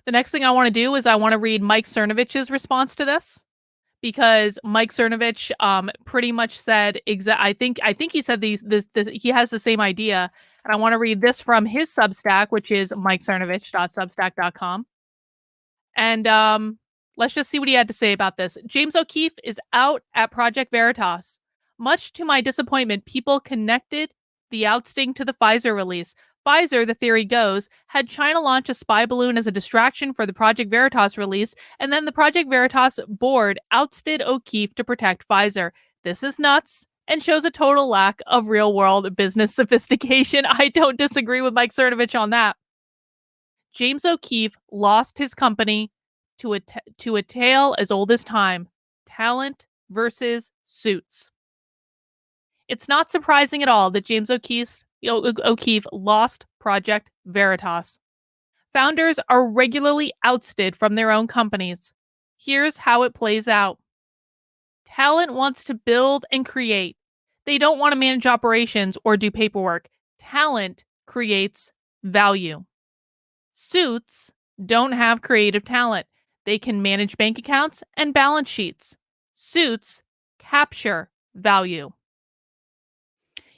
The next thing I want to do is I want to read Mike Cernovich's response to this, because Mike Cernovich pretty much said I think he said this he has the same idea, and I want to read this from his Substack, which is mikecernovich.substack.com. And let's just see what he had to say about this. James O'Keefe is out at Project Veritas. Much to my disappointment, people connected the ousting to the PFIZER release. PFIZER, the theory goes, had China launch a spy balloon as a distraction for the Project Veritas release, and then the Project Veritas board ousted O'Keefe to protect PFIZER. This is nuts and shows a total lack of real-world business sophistication. I don't disagree with Mike Cernovich on that. James O'Keefe lost his company to a tale as old as time: talent versus suits. It's not surprising at all that James O'Keefe lost Project Veritas. Founders are regularly ousted from their own companies. Here's how it plays out. Talent wants to build and create. They don't want to manage operations or do paperwork. Talent creates value. Suits don't have creative talent. They can manage bank accounts and balance sheets. Suits capture value.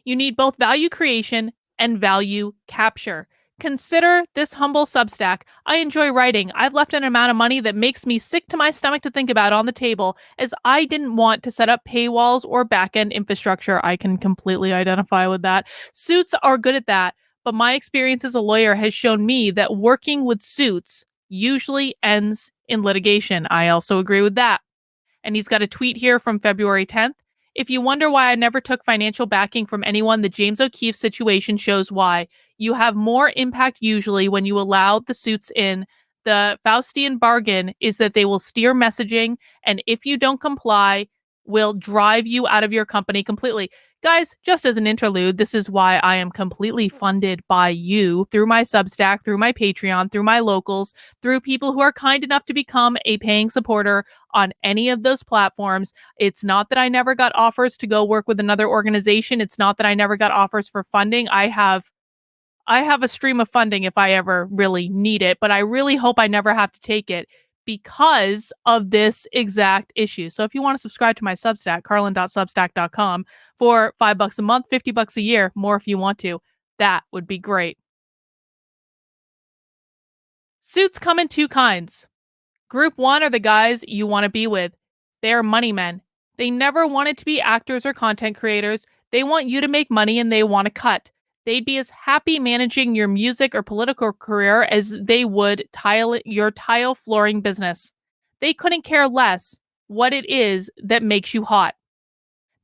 You need both value creation and value capture. Consider this humble Substack. I enjoy writing. I've left an amount of money that makes me sick to my stomach to think about on the table, as I didn't want to set up paywalls or back-end infrastructure. I can completely identify with that. Suits are good at that, but my experience as a lawyer has shown me that working with suits usually ends in litigation. I also agree with that. And he's got a tweet here from February 10th. If you wonder why I never took financial backing from anyone, the James O'Keefe situation shows why. You have more impact usually when you allow the suits in. The Faustian bargain is that they will steer messaging, and if you don't comply, will drive you out of your company completely. Guys, just as an interlude, this is why I am completely funded by you through my Substack, through my Patreon, through my locals, through people who are kind enough to become a paying supporter on any of those platforms. It's not that I never got offers to go work with another organization. It's not that I never got offers for funding. I have a stream of funding if I ever really need it, but I really hope I never have to take it because of this exact issue. So if you want to subscribe to my Substack, carlin.substack.com, for $5 a month, $50 a year, more if you want to, that would be great. Suits come in two kinds. Group one are the guys you want to be with. They are money men. They never wanted to be actors or content creators. They want you to make money and they want to cut. They'd be as happy managing your music or political career as they would your tile flooring business. They couldn't care less what it is that makes you hot.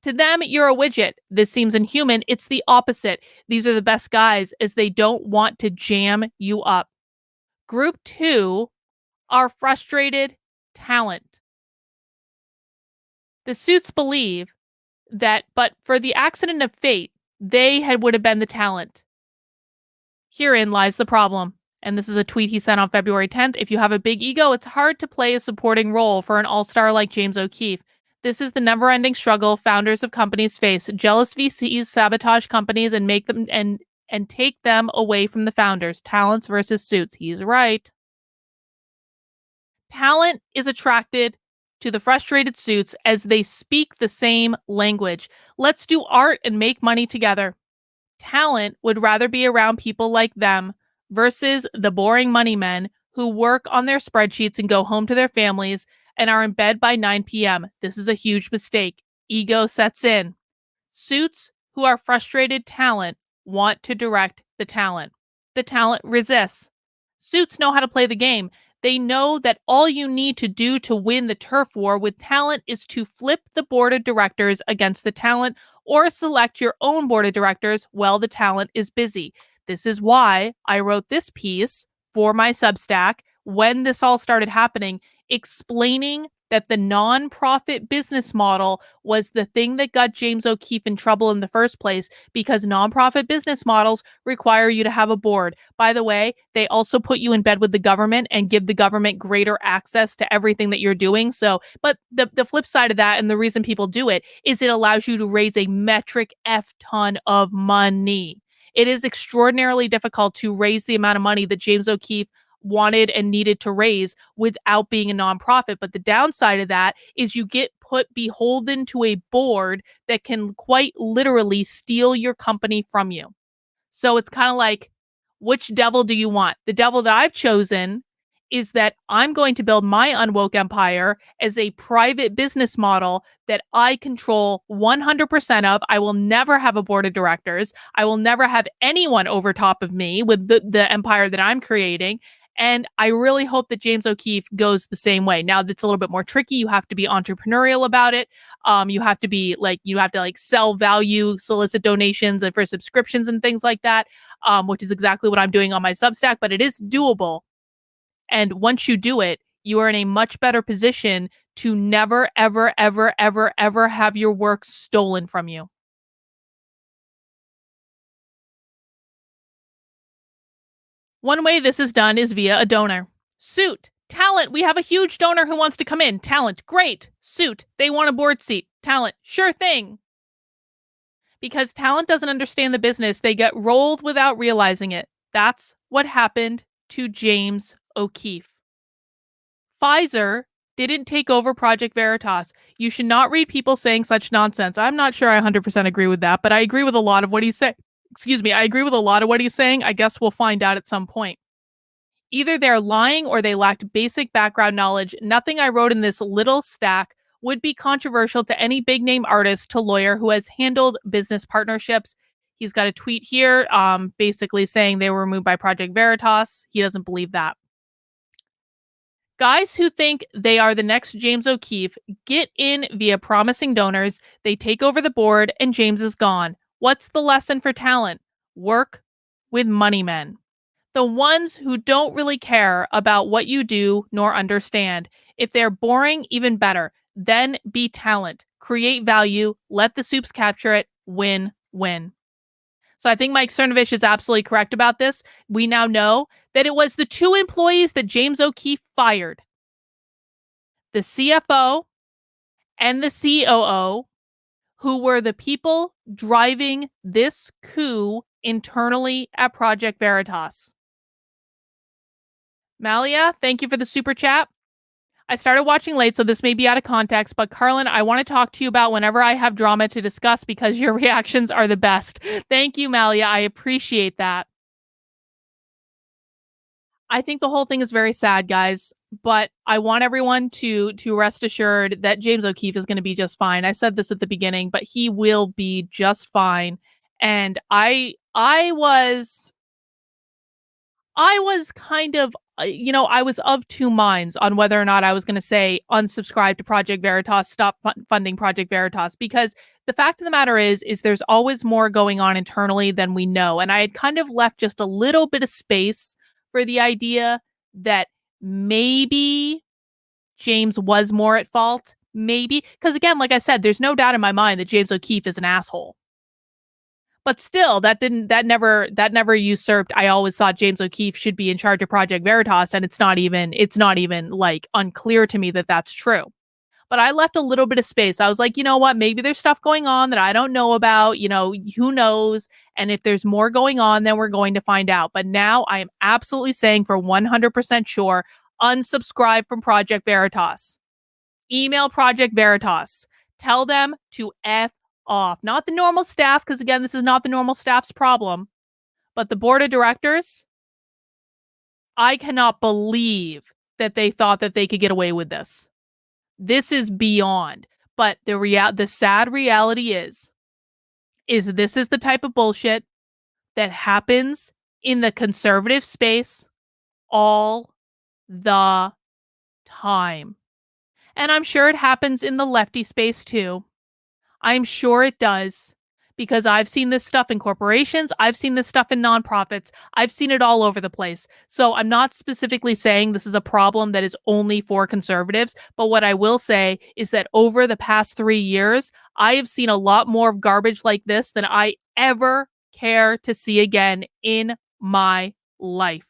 To them, you're a widget. This seems inhuman. It's the opposite. These are the best guys, as they don't want to jam you up. Group two are frustrated talent. The suits believe that, but for the accident of fate, they would have been the talent. Herein lies the problem. And this is a tweet he sent on February 10th. If you have a big ego, it's hard to play a supporting role for an all-star like James O'Keefe. This is the never-ending struggle founders of companies face. Jealous VCs sabotage companies and make them and take them away from the founders. Talents versus suits. He's right. Talent is attracted to the frustrated suits as they speak the same language. Let's do art and make money together. Talent would rather be around people like them versus the boring money men who work on their spreadsheets and go home to their families and are in bed by 9 p.m. This is a huge mistake. Ego sets in. Suits who are frustrated talent want to direct the talent. The talent resists. Suits know how to play the game. They know that all you need to do to win the turf war with talent is to flip the board of directors against the talent or select your own board of directors while the talent is busy. This is why I wrote this piece for my Substack when this all started happening, explaining that the nonprofit business model was the thing that got James O'Keefe in trouble in the first place, because nonprofit business models require you to have a board. By the way, they also put you in bed with the government and give the government greater access to everything that you're doing. So, but the flip side of that, and the reason people do it, is it allows you to raise a metric F ton of money. It is extraordinarily difficult to raise the amount of money that James O'Keefe wanted and needed to raise without being a nonprofit. But the downside of that is you get put beholden to a board that can quite literally steal your company from you. So it's kind of like, which devil do you want? The devil that I've chosen is that I'm going to build my Unwoke empire as a private business model that I control 100% of. I will never have a board of directors. I will never have anyone over top of me with the empire that I'm creating. And I really hope that James O'Keefe goes the same way. Now, that's a little bit more tricky. You have to be entrepreneurial about it. You have to be like, you have to like sell value, solicit donations and for subscriptions and things like that, which is exactly what I'm doing on my Substack, but it is doable. And once you do it, you are in a much better position to never, ever, ever, ever, ever have your work stolen from you. One way this is done is via a donor. Suit. Talent. We have a huge donor who wants to come in. Talent. Great. Suit. They want a board seat. Talent. Sure thing. Because talent doesn't understand the business, they get rolled without realizing it. That's what happened to James O'Keefe. PFIZER didn't take over Project Veritas. You should not read people saying such nonsense. I'm not sure I 100% agree with that, but I agree with a lot of what he's saying. Excuse me, I agree with a lot of what he's saying. I guess we'll find out at some point. Either they're lying or they lacked basic background knowledge. Nothing I wrote in this little stack would be controversial to any big name artist to lawyer who has handled business partnerships. He's got a tweet here basically saying they were removed by Project Veritas. He doesn't believe that. Guys who think they are the next James O'Keefe get in via promising donors, they take over the board, and James is gone. What's the lesson for talent? Work with money men. The ones who don't really care about what you do nor understand. If they're boring, even better. Then be talent. Create value. Let the soups capture it. Win, win. So I think Mike Cernovich is absolutely correct about this. We now know that it was the two employees that James O'Keefe fired, the CFO and the COO, who were the people driving this coup internally at Project Veritas. Malia, thank you for the super chat. I started watching late, so this may be out of context, but Carlin, I want to talk to you about whenever I have drama to discuss because your reactions are the best. Thank you, Malia. I appreciate that. I think the whole thing is very sad, guys, but I want everyone to rest assured that James O'Keefe is going to be just fine. I said this at the beginning, but he will be just fine. And I was kind of, I was of two minds on whether or not I was going to say unsubscribe to Project Veritas, stop funding Project Veritas, because the fact of the matter is there's always more going on internally than we know. And I had kind of left just a little bit of space for the idea that maybe James was more at fault. Maybe. Because again, like I said, there's no doubt in my mind that James O'Keefe is an asshole. But still, that never usurped. I always thought James O'Keefe should be in charge of Project Veritas, and it's not even like unclear to me that that's true. But I left a little bit of space. I was like, you know what? Maybe there's stuff going on that I don't know about. Who knows? And if there's more going on, then we're going to find out. But now I am absolutely saying for 100% sure, unsubscribe from Project Veritas. Email Project Veritas. Tell them to F off. Not the normal staff, because again, this is not the normal staff's problem, but the board of directors. I cannot believe that they thought that they could get away with this. This is beyond. But the sad reality is this is the type of bullshit that happens in the conservative space all the time. And I'm sure it happens in the lefty space too. I'm sure it does, because I've seen this stuff in corporations. I've seen this stuff in nonprofits. I've seen it all over the place. So I'm not specifically saying this is a problem that is only for conservatives. But what I will say is that over the past 3 years, I have seen a lot more of garbage like this than I ever care to see again in my life.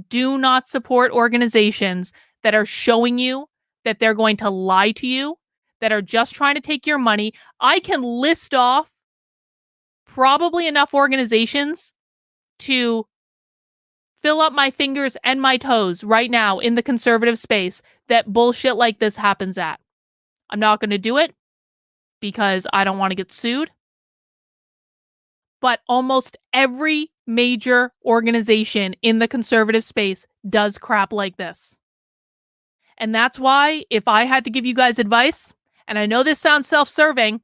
Do not support organizations that are showing you that they're going to lie to you, that are just trying to take your money. I can list off probably enough organizations to fill up my fingers and my toes right now in the conservative space that bullshit like this happens at. I'm not going to do it because I don't want to get sued. But almost every major organization in the conservative space does crap like this. And that's why, if I had to give you guys advice, and I know this sounds self-serving,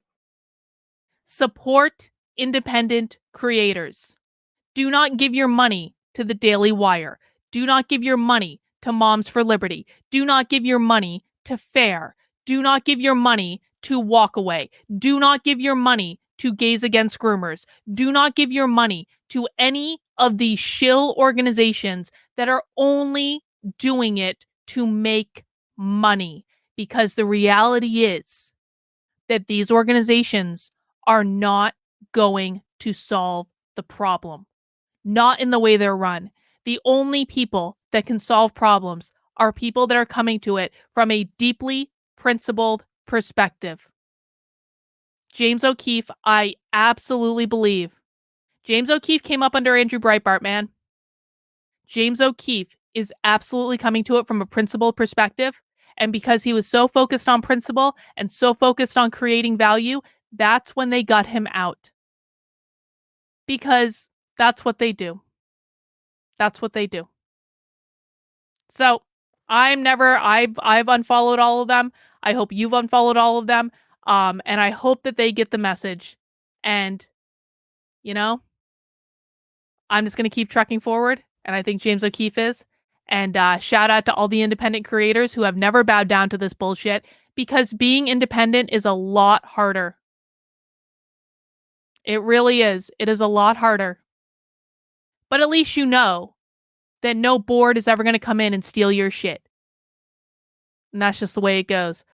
support independent creators. Do not give your money to the Daily Wire. Do not give your money to Moms for Liberty. Do not give your money to FAIR. Do not give your money to Walkaway. Do not give your money to Gays Against Groomers. Do not give your money to any of these shill organizations that are only doing it to make money. Because the reality is that these organizations are not going to solve the problem. Not in the way they're run. The only people that can solve problems are people that are coming to it from a deeply principled perspective. James O'Keefe, I absolutely believe. James O'Keefe came up under Andrew Breitbart, man. James O'Keefe is absolutely coming to it from a principled perspective. And because he was so focused on principle and so focused on creating value, that's when they got him out. Because that's what they do. That's what they do. So I've unfollowed all of them. I hope you've unfollowed all of them. And I hope that they get the message. And, you know, I'm just going to keep trucking forward. And I think James O'Keefe is. And shout out to all the independent creators who have never bowed down to this bullshit, because being independent is a lot harder. It really is. It is a lot harder. But at least you know that no board is ever going to come in and steal your shit. And that's just the way it goes.